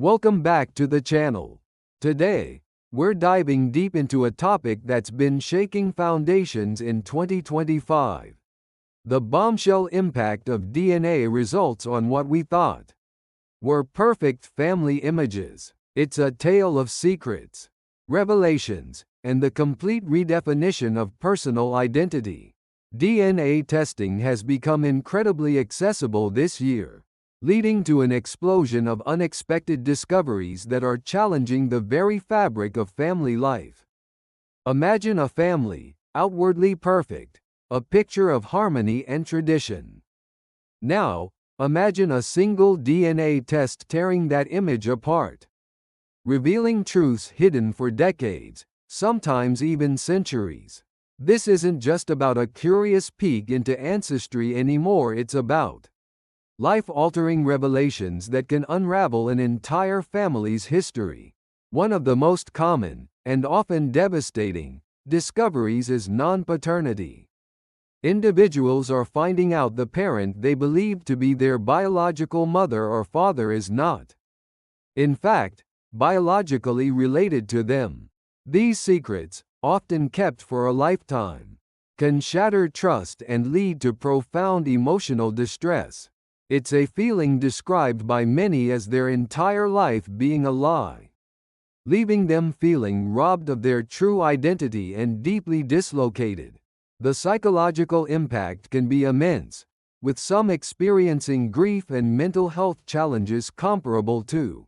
Welcome back to the channel. Today, we're diving deep into a topic that's been shaking foundations in 2025. The bombshell impact of DNA results on what we thought were perfect family images. It's a tale of secrets, revelations, and the complete redefinition of personal identity. DNA testing has become incredibly accessible this year, leading to an explosion of unexpected discoveries that are challenging the very fabric of family life. Imagine a family, outwardly perfect, a picture of harmony and tradition. Now, imagine a single DNA test tearing that image apart, revealing truths hidden for decades, sometimes even centuries. This isn't just about a curious peek into ancestry anymore, it's about life-altering revelations that can unravel an entire family's history. One of the most common, and often devastating, discoveries is non-paternity. Individuals are finding out the parent they believed to be their biological mother or father is not, in fact, biologically related to them. These secrets, often kept for a lifetime, can shatter trust and lead to profound emotional distress. It's a feeling described by many as their entire life being a lie, leaving them feeling robbed of their true identity and deeply dislocated. The psychological impact can be immense, with some experiencing grief and mental health challenges comparable to,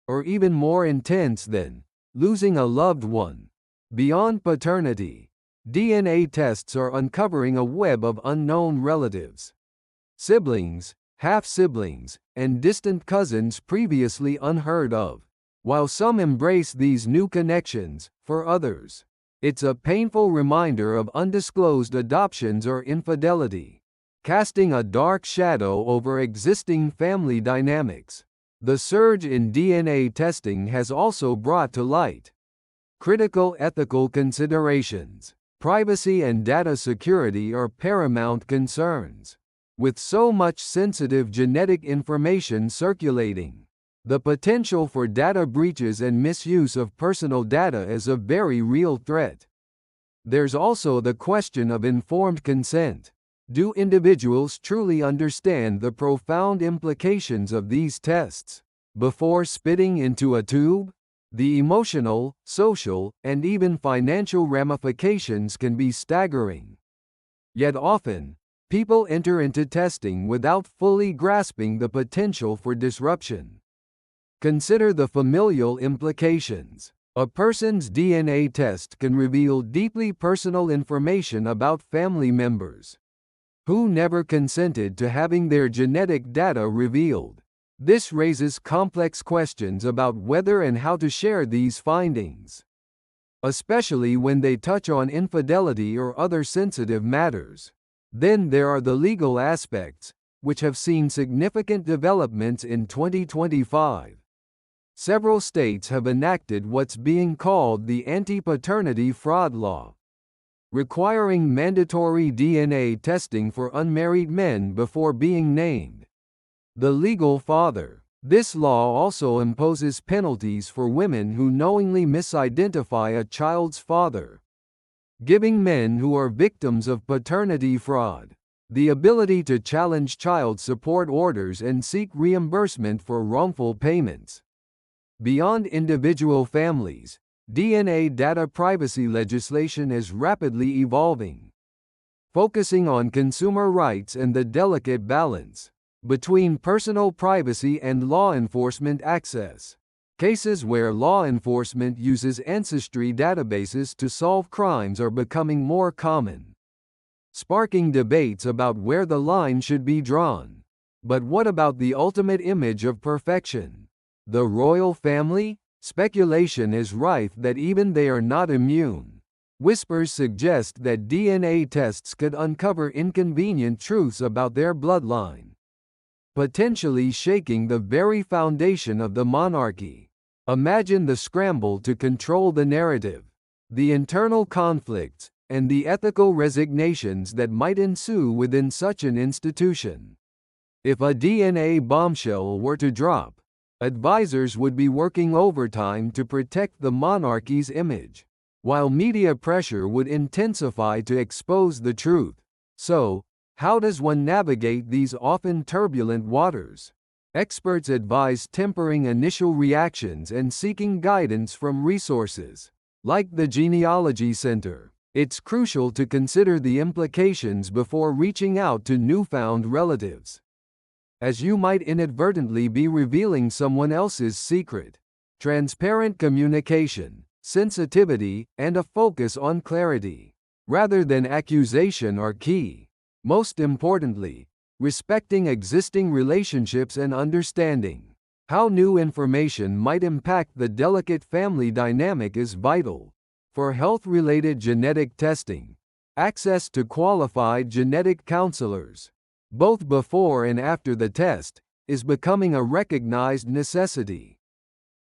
or even more intense than, losing a loved one. Beyond paternity, DNA tests are uncovering a web of unknown relatives, siblings, half-siblings, and distant cousins previously unheard of. While some embrace these new connections, for others, it's a painful reminder of undisclosed adoptions or infidelity, casting a dark shadow over existing family dynamics. The surge in DNA testing has also brought to light critical ethical considerations. Privacy and data security are paramount concerns. With so much sensitive genetic information circulating, the potential for data breaches and misuse of personal data is a very real threat. There's also the question of informed consent. Do individuals truly understand the profound implications of these tests before spitting into a tube? The emotional, social, and even financial ramifications can be staggering. Yet often, people enter into testing without fully grasping the potential for disruption. Consider the familial implications. A person's DNA test can reveal deeply personal information about family members who never consented to having their genetic data revealed. This raises complex questions about whether and how to share these findings, especially when they touch on infidelity or other sensitive matters. Then there are the legal aspects, which have seen significant developments in 2025. Several states have enacted what's being called the Anti-Paternity Fraud Law, requiring mandatory DNA testing for unmarried men before being named the legal father. This law also imposes penalties for women who knowingly misidentify a child's father, giving men who are victims of paternity fraud the ability to challenge child support orders and seek reimbursement for wrongful payments. Beyond individual families, DNA data privacy legislation is rapidly evolving, focusing on consumer rights and the delicate balance between personal privacy and law enforcement access. Cases where law enforcement uses ancestry databases to solve crimes are becoming more common, sparking debates about where the line should be drawn. But what about the ultimate image of perfection? The royal family? Speculation is rife that even they are not immune. Whispers suggest that DNA tests could uncover inconvenient truths about their bloodline, potentially shaking the very foundation of the monarchy. Imagine the scramble to control the narrative, the internal conflicts, and the ethical resignations that might ensue within such an institution. If a DNA bombshell were to drop, Advisors would be working overtime to protect the monarchy's image, while media pressure would intensify to expose the truth. So, how does one navigate these often turbulent waters? Experts advise tempering initial reactions and seeking guidance from resources like the Genealogy Center. It's crucial to consider the implications before reaching out to newfound relatives, as you might inadvertently be revealing someone else's secret. Transparent communication, sensitivity, and a focus on clarity, rather than accusation, are key. Most importantly, respecting existing relationships and understanding how new information might impact the delicate family dynamic is vital. For health-related genetic testing, access to qualified genetic counselors, both before and after the test, is becoming a recognized necessity.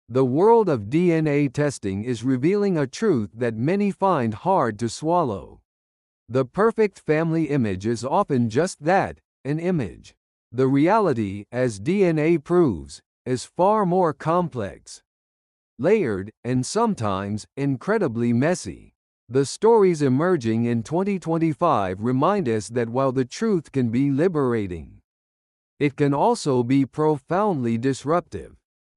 The world of DNA testing is revealing a truth that many find hard to swallow. The perfect family image is often just that, an image. The reality, as DNA proves, is far more complex, layered, and sometimes incredibly messy. The stories emerging in 2025 remind us that while the truth can be liberating, it can also be profoundly disruptive.